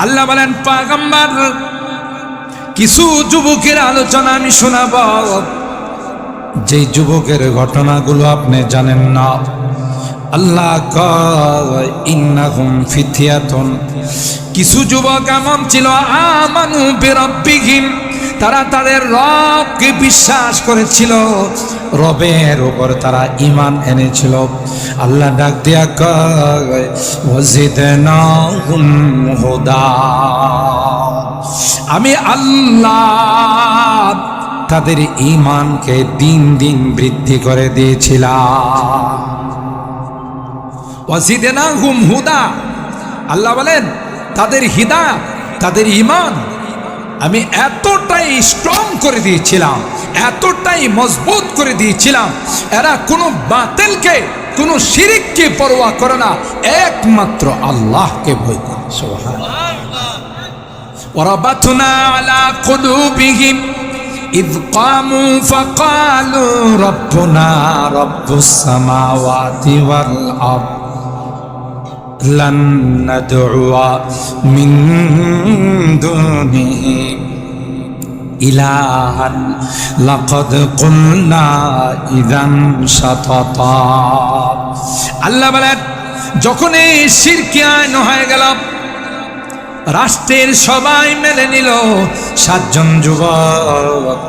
আল্লাহ বলেন, পয়গম্বর কিছু যুবকের আলোচনা আমি শোনাবো, যে যুবকের ঘটনাগুলো আপনি জানেন না। আল্লাহ কয় ইন্নাহুম ফিতয়াতুন, কিছু যুবক এমন ছিল আমানু বিরাব্বিহিম, তারা তাদের রবকে বিশ্বাস করেছিল, রবের উপর তারা ঈমান এনেছিল। আল্লাহ ডাক দিয়া কয় ওয়াজিদনাহুম হুদা, আমি আল্লাহ তাদের ঈমানকে দিন দিন বৃদ্ধি করে দিয়েছিলাম। ওয়াজিদনাহুম হুদা, আল্লাহ বলেন তাদের হিদায়াত, তাদের ঈমান আমি এতটাই স্ট্রং করে দিয়েছিলাম, এতটাই মজবুত করে দিয়েছিলাম, এরা কোনো বাতিলকে, কোনো শিরিককে পরোয়া করে না, একমাত্র আল্লাহকে ভয় করে। সুবহানাল্লাহ। ওয়ারাবাতনা আলা কুলুবিহিম ইয কামু ফাকালু রাব্বুনা রাব্বুস সামাওয়াতি ওয়াল আরদ লান নাদউয়া মিন দুনিহি ইলাহান লাকাদ কুলনা ইযান শাতাতা। আল্লাহ বলেন, যখন এই শিরকি আইন হয়ে গেল, রাষ্ট্রের সবাই মেনে নিল, 7 জন যুবক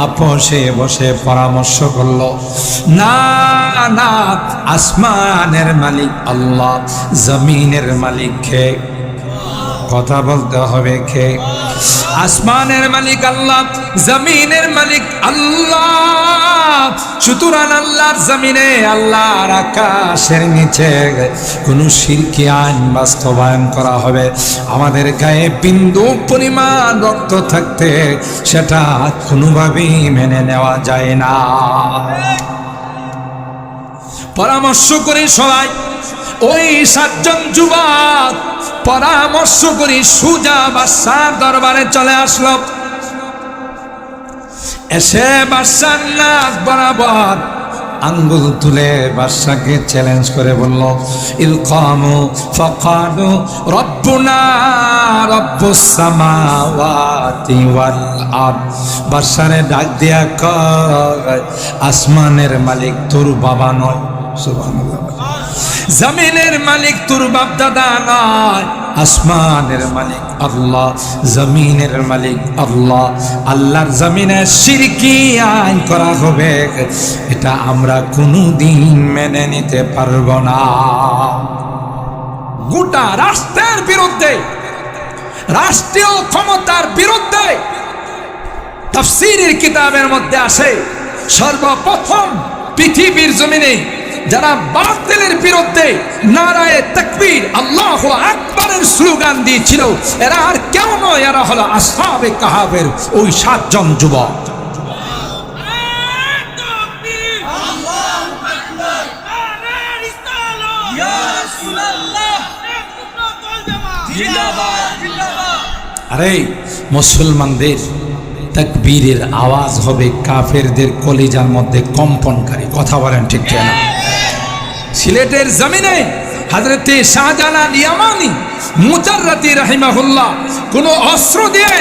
আপোষে বসে পরামর্শ করলো, না না, আসমানের মালিক আল্লাহ, জমিনের মালিক কে? কথা বলতে হবে কে? আসমানের মালিক আল্লাহ, জমিনের মালিক আল্লাহ। সুতরাং আল্লাহর জমিনে, আল্লাহর আকাশের নিচে কোন শিরকি আইন বাস্তবায়ন করা হবে, আমাদের গায়ে বিন্দু পরিমাণ রক্ত থাকতে সেটা কোনোভাবেই মেনে নেওয়া যায় না। পরামর্শ করে সবাই, ওই 7 জন যুবক পরামর্শ করি সুজা বাদশার দরবারে চলে আসলো। এসে বাদশার নাক বরাবর আঙ্গুল তুলে বাদশাকে চ্যালেঞ্জ করে বলল, ইলকামু ফাকালু রব্বুনা রব্বুস সামাওয়াতি ওয়াল আরদ। বাদশারে ডাক দিয়া কয়, আসমানের মালিক তোর বাবা নয়, সুবহানাল্লাহ, জমিনের মালিক তোর বাপ দাদা নয়, আসমানের মালিক আল্লাহ, জমিনের মালিক আল্লাহ। আল্লাহর জমিনে শিরকি আইন করা হবে, এটা আমরা কোনোদিন মেনে নিতে পারবো না। গোটা রাষ্ট্রের বিরুদ্ধে, রাষ্ট্রীয় ক্ষমতার বিরুদ্ধে তাফসীরের কিতাবের মধ্যে আসে, সর্বপ্রথম পৃথিবীর জমিনে যারা বাতিলের বিরুদ্ধে নারায়ে তাকবীর আল্লাহু আকবারের স্লোগান দিয়েছিল, এরা আর কেউ নয়, এরা হলো আসহাবে কাহাফের ওই 7 জন যুবক। আরে মুসলমানদের তাকবীরের আওয়াজ হবে কাফেরদের কলিজার মধ্যে কম্পনকারী। কথা বলেন ঠিক কিনা? সিলেটের জমিনে হযরতে শাহজালাল ইয়ামানি মুজাররাতি রাহিমাহুল্লাহ কোন অস্ত্র দিয়ে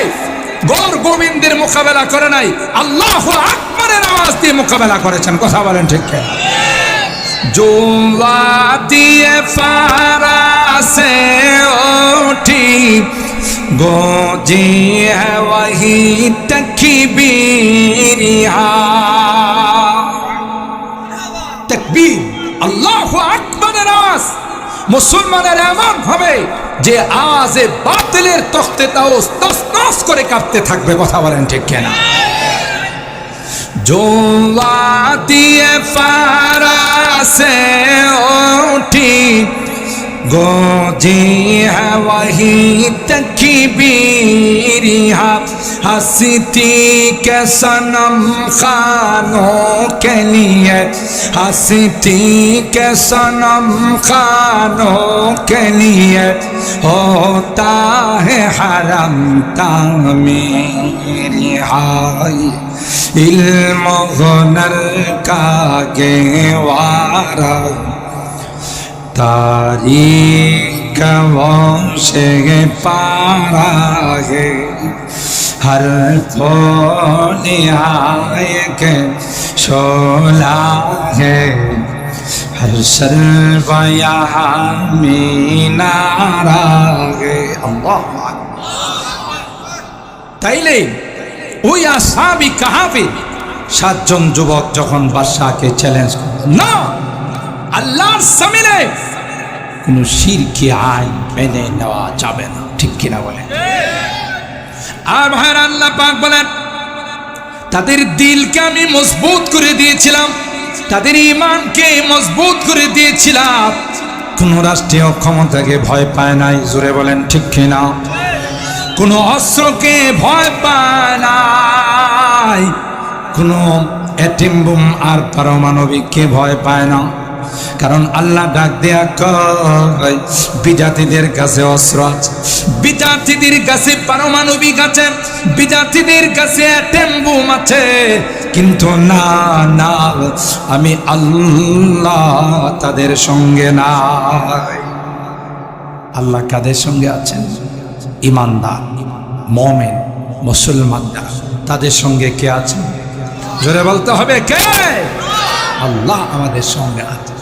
গৌর গোবিন্দের মোকাবেলা করে নাই, আল্লাহু আকবারের আওয়াজ দিয়ে মোকাবেলা করেছেন। কথা বলেন ঠিক কিনা? জোলা দিয়ে ফারাসে ওঠি गोजी है वही तकबीर, तकबीर अल्लाहु আকবারের আওয়াজ মুসলমানের এমন হবে যে আওয়াজে বাতিলের তখতেটাও তছনছ করে কাঁপতে থাকবে। কথা বলেন ঠিক কিনা? জোলা দিয়ে ফারাসে ওঠি गोजी है वही तकबीर, हंसती के सनम खानों के लिए, हंसती के सनम खानों के लिए होता है हरम तामीर, हाय इल्म हुनर का गेवारा तारीख का वो से पारा है हर फूल एक शोला है हर शर्वा यहाँ मीनारा है अल्लाह তাইলে ওই আসহাবী কাহাফে সাতজন যুবক যখন বাদশাকে চ্যালেঞ্জ করল না আল্লাহর সামনে কোন শিরকি আইন মেনে নেওয়া যাবে না ঠিক কিনা বলে আর ভাইরা আল্লাহ পাক বলেন তাদের দিলকে আমি মজবুত করে দিয়েছিলাম তাদের ঈমানকে মজবুত করে দিয়েছিলাম কোন রাষ্ট্রীয় ক্ষমতাকে ভয় পায় নাই জোরে বলেন ঠিক কিনা কোন অস্ত্রকে ভয় পায় নাই কোন অ্যাটম বোম আর পারমাণবিককে ভয় পায় না কারণ আল্লাহ ডাক দেয়া কয় বিজাতিদের কাছে অস্ত্র আছে বিজাতিদের কাছে পারমাণবিক আছে বিজাতিদের কাছে অ্যাটম বোম আছে কিন্তু না না আমি আল্লাহ তাদের সঙ্গে নাই আল্লাহ কাদের সঙ্গে আছেন ঈমানদার মুমিন মুসলমানরা তাদের সঙ্গে কে আছেন জোরে বলতে হবে কে আল্লাহ আমাদের সঙ্গে আছে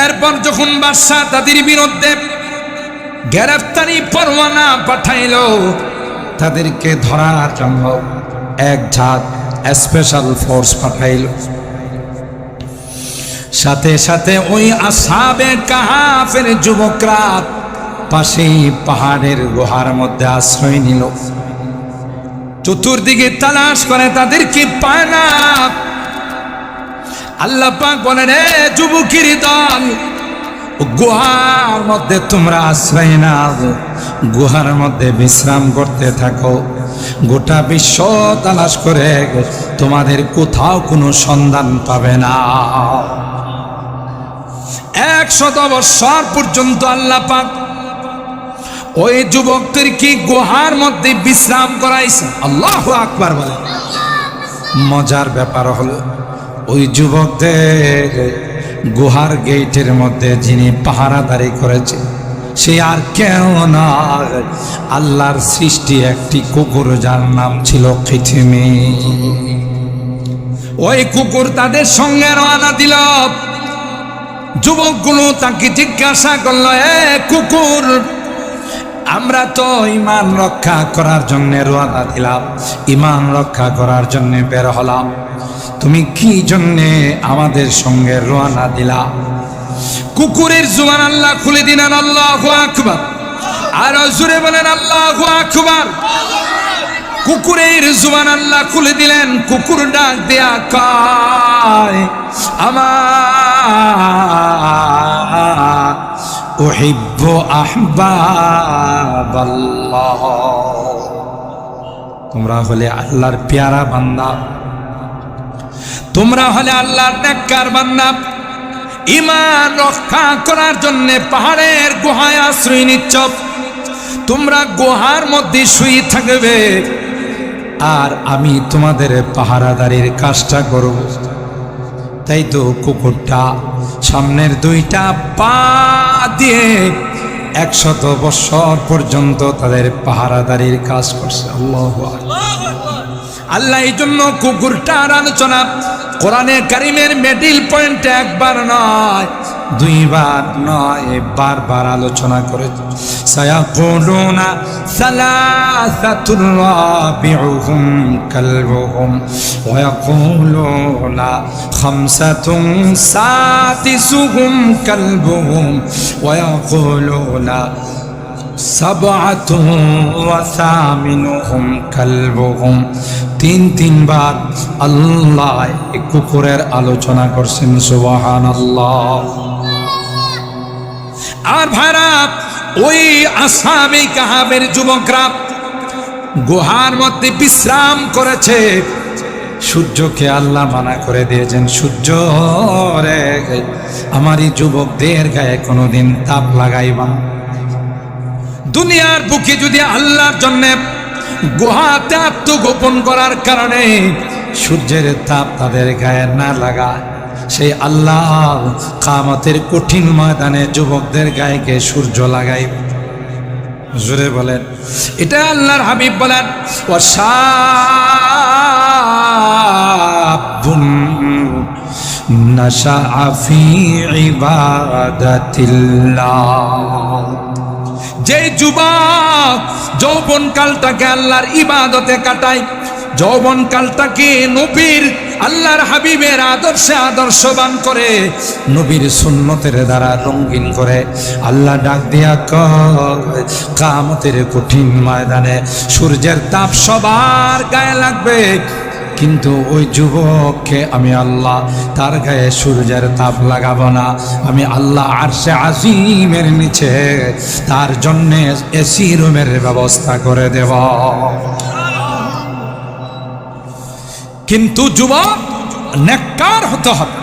এরপর যখন বাদশা তাদের বিরুদ্ধে গ্রেফতারি পরোয়ানা পাঠাইলো তাদেরকে ধরার জন্য এক ঝাঁক স্পেশাল ফোর্স পাঠাইলো সাথে সাথে ওই আসহাবে কাহাফের যুবকরা পাশেই পাহাড়ের গুহার মধ্যে আশ্রয় নিল চতুর্দিকে তালাশ করে তাদেরকে পায় না আল্লাহ পাক বলেন রে যুবকের দল গুহার মধ্যে তোমরা আশ্রয় নাও গুহার মধ্যে বিশ্রাম করতে থাকো গোটা বিশ্ব তালাশ করে তোমাদের কোথাও কোনো সন্ধান পাবে না 100 বছর পর্যন্ত আল্লাহ পাক ওই যুবকদেরকে গুহার মধ্যে বিশ্রাম করাইছে আল্লাহু আকবার বলে মজার ব্যাপার হলো ওই যুবকদের গুহার গেটের মধ্যে যিনি পাহারাদারি করেছে সে আর কেউ না আল্লাহর সৃষ্টি একটি কুকুর যার নাম ছিল খিথিমি ওই কুকুর তাদের সঙ্গে রওনা দিল যুবকগুলো তাকে জিজ্ঞাসা করলো এ কুকুর আমরা তো ঈমান রক্ষা করার জন্য রওনা দিলাম ঈমান রক্ষা করার জন্য বের হলাম তুমি কি জন্য আমাদের সঙ্গে রওনা দিলা কুকুরের জুবান আল্লাহ খুলে দিলেন আল্লাহু আকবার আর জোরে বলেন আল্লাহু আকবার কুকুরের জুবান আল্লাহ খুলে দিলেন কুকুর ডাক দেয়া কয় আমার উহিব্বু আহবাবাল্লাহ তোমরা হলে আল্লাহর প্যারা বান্দা তোমরা হলে আল্লাহর নেককার বান্দা ঈমান রক্ষা করার জন্য পাহাড়ের গুহায় আশ্রয় নিচ্ছ তোমরা গুহার মধ্যে শুয়ে থাকবে আর আমি তোমাদের পাহারাদারির কাজটা করব তাই তো কুকুরটা সামনের দুইটা পা দিয়ে 100 বছর পর্যন্ত তাদের পাহারাদারির কাজ করছে আল্লাহু আকবার আল্লাহ এই জন্য কুকুরটার আলোচনা কোরআনে কারিমের মিডল পয়েন্টে একবার নয় দুইবার নয় বারবার আলোচনা করেছে সায়াকুলুনা সালাসাতুর রাবিউহুম কালবুহুম ওয়া ইয়াকুলুনা খামসাতুন সাদিসুহুম কালবুহুম ওয়া ইয়াকুলুনা সাবআতুন ওয়া সামিনুহুম কালবুহুম তিনবার আল্লাহ কুকুরের আলোচনা করছেন সুবহানাল্লাহ আর ভাইরা ওই আসহাবে কাহাফের যুবকরা গুহার মধ্যে বিশ্রাম করেছে সূর্যকে আল্লাহ মানা করে দিয়েছেন সূর্য রে আমার এই যুবকদের গায়ে কোনোদিন তাপ লাগাইবা দুনিয়ার বুকে যদি আল্লাহর জন্য গুহাতে আত্মগোপন করার কারণে সূর্যের তাপ তাদের গায়ে না লাগায় সেই আল্লাহ কিয়ামতের কঠিন ময়দানে যুবকদের গায়ে সূর্য লাগাই। জোরে বলেন, এটা আল্লাহর হাবিব বলেন, ওয়াশাবুন নাশাআ ফি ইবাদাতিল্লাহ। যে যুবক যৌবনকালটাকে আল্লাহর ইবাদতে কাটায়, যৌবনকালটাকে নবীর আল্লাহর হাবিবের আদর্শে আদর্শবান করে, নবীর সুন্নতের দ্বারা রঙিন করে, আল্লাহ ডাক দিয়া কয় কিয়ামতের কঠিন ময়দানে সূর্যের তাপ সবার গায়ে লাগবে, কিন্তু ওই যুবককে আমি আল্লাহ তার গায়ে সূর্যের তাপ লাগাবো না। আমি আল্লাহ আরশে আজিমের নিচে তার জন্যে এসি রুমের ব্যবস্থা করে দেব। কিন্তু যুবক নেককার হতে হবে।